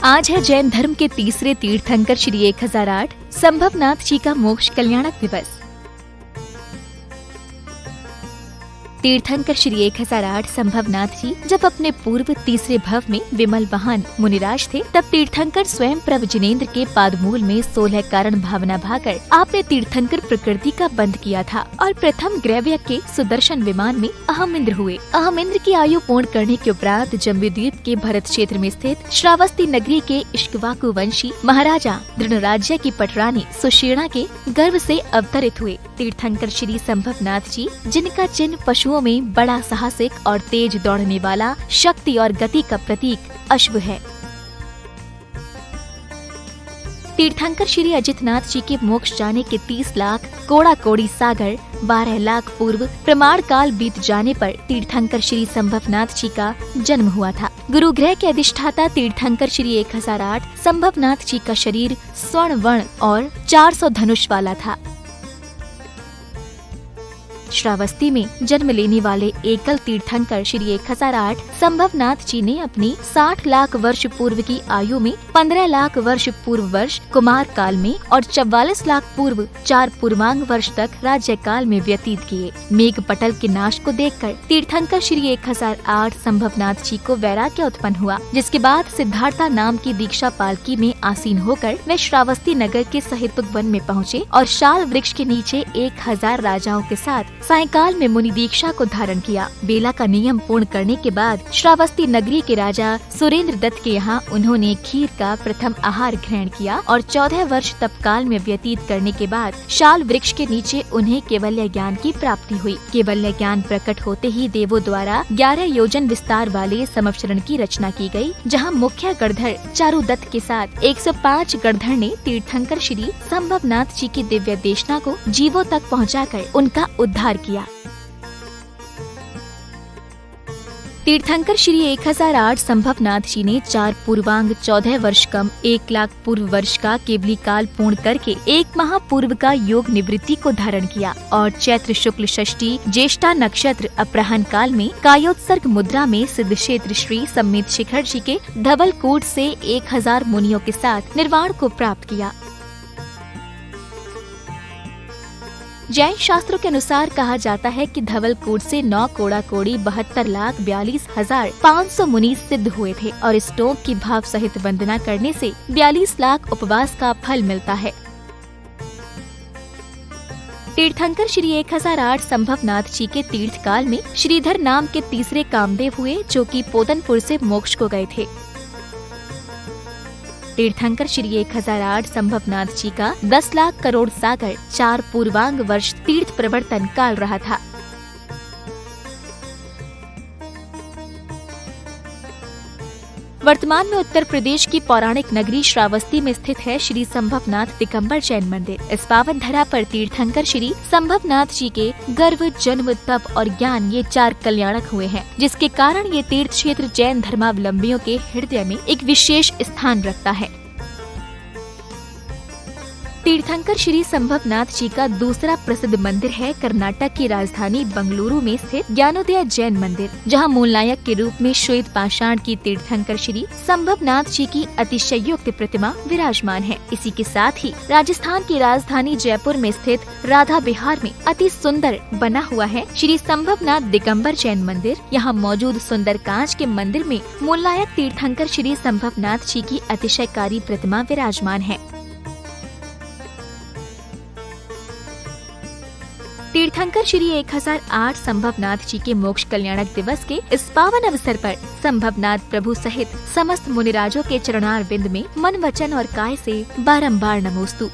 आज है जैन धर्म के तीसरे तीर्थंकर श्री 1008 संभवनाथ जी का मोक्ष कल्याणक दिवस। तीर्थंकर श्री 1008 संभवनाथ जी जब अपने पूर्व तीसरे भव में विमल वाहन मुनिराज थे, तब तीर्थंकर स्वयं प्रभु जिनेन्द्र के पादमूल में 16 कारण भावना भाकर आपने तीर्थंकर प्रकृति का बंध किया था और प्रथम ग्रैव्य के सुदर्शन विमान में अहमिंद्र हुए। अहमिंद्र की आयु पूर्ण करने के उपरांत जम्बूद्वीप के भरत क्षेत्र में स्थित श्रावस्ती नगरी के इक्ष्वाकु वंशी महाराजा दृढ़राज्य की पटरानी सुषेणा के गर्भ से अवतरित हुए। तीर्थंकर श्री संभवनाथ जी, जिनका चिन्ह पशुओं में बड़ा साहसिक और तेज दौड़ने वाला, शक्ति और गति का प्रतीक अश्व है। तीर्थंकर श्री अजितनाथ जी के मोक्ष जाने के 30 लाख कोड़ा कोड़ी सागर 12 लाख पूर्व प्रमाण काल बीत जाने पर तीर्थंकर श्री संभवनाथ जी का जन्म हुआ था। गुरु ग्रह के अधिष्ठाता तीर्थंकर श्री 1008 संभवनाथ जी का शरीर स्वर्ण वर्ण और 400 धनुष वाला था। श्रावस्ती में जन्म लेने वाले एकल तीर्थंकर श्री 1008 संभवनाथ जी ने अपनी 60 लाख वर्ष पूर्व की आयु में 15 लाख वर्ष पूर्व वर्ष कुमार काल में और 44 लाख पूर्व 4 पूर्वांग वर्ष तक राज्य काल में व्यतीत किए। मेघ पटल के नाश को देखकर तीर्थंकर श्री 1008 संभवनाथ जी को वैराग्य उत्पन्न हुआ, जिसके बाद सिद्धार्था नाम की दीक्षा पालकी में आसीन होकर वे श्रावस्ती नगर के सहेतुक वन में पहुँचे और शाल वृक्ष के नीचे 1000 राजाओं के साथ सायंकाल में मुनि दीक्षा को धारण किया। बेला का नियम पूर्ण करने के बाद श्रावस्ती नगरी के राजा सुरेंद्र दत्त के यहाँ उन्होंने खीर का प्रथम आहार ग्रहण किया और 14 वर्ष तपकाल में व्यतीत करने के बाद शाल वृक्ष के नीचे उन्हें केवल्य ज्ञान की प्राप्ति हुई। केवल्य ज्ञान प्रकट होते ही देवों द्वारा 11 योजन विस्तार वाले समवचरण की रचना की गई, जहाँ मुख्य गणधर चारुदत्त के साथ 105 गणधर ने तीर्थंकर श्री संभवनाथ जी की दिव्य देशना को जीवों तक पहुँचाकर उनका उद्धार किया। तीर्थंकर श्री 1008 संभवनाथ जी ने 4 पूर्वांग 14 वर्ष कम 1 लाख पूर्व वर्ष का केवली काल पूर्ण करके 1 माह पूर्व का योग निवृत्ति को धारण किया और चैत्र शुक्ल षष्ठी ज्येष्ठा नक्षत्र अपराह्न काल में कायोत्सर्ग मुद्रा में सिद्ध क्षेत्र श्री सम्मित शिखर जी के धवलकूट से 1000 मुनियों के साथ निर्वाण को प्राप्त किया। जैन शास्त्रों के अनुसार कहा जाता है कि धवलकूट से 9 कोड़ा कोड़ी 72,42,500 मुनि सिद्ध हुए थे और इस टोक की भाव सहित वंदना करने से 42 लाख उपवास का फल मिलता है। तीर्थंकर श्री 1008 संभवनाथ जी के तीर्थ काल में श्रीधर नाम के तीसरे कामदेव हुए, जो कि पोतनपुर से मोक्ष को गए थे। तीर्थंकर श्री 1008 संभवनाथ जी का 10 लाख करोड़ सागर 4 पूर्वांग वर्ष तीर्थ प्रवर्तन काल रहा था। वर्तमान में उत्तर प्रदेश की पौराणिक नगरी श्रावस्ती में स्थित है श्री संभवनाथ दिगंबर जैन मंदिर। इस पावन धरा पर तीर्थंकर श्री संभवनाथ जी के गर्भ, जन्म, तप और ज्ञान ये 4 कल्याणक हुए हैं, जिसके कारण ये तीर्थ क्षेत्र जैन धर्मावलंबियों के हृदय में एक विशेष स्थान रखता है। तीर्थंकर श्री संभवनाथ जी का दूसरा प्रसिद्ध मंदिर है कर्नाटक की राजधानी बंगलुरु में स्थित ज्ञानोदय जैन मंदिर, जहां मूलनायक के रूप में श्वेत पाषाण की तीर्थंकर श्री संभवनाथ जी की अतिशयोक्त प्रतिमा विराजमान है। इसी के साथ ही राजस्थान की राजधानी जयपुर में स्थित राधा विहार में अति सुंदर बना हुआ है श्री संभवनाथ दिगंबर जैन मंदिर। यहाँ मौजूद सुंदर कांच के मंदिर में मूलनायक तीर्थंकर श्री संभवनाथ जी की अतिशयकारी प्रतिमा विराजमान है। तीर्थंकर श्री 1008 संभवनाथ जी के मोक्ष कल्याणक दिवस के इस पावन अवसर पर संभवनाथ प्रभु सहित समस्त मुनिराजों के चरणारविंद में मन, वचन और काय से बारंबार नमोस्तु।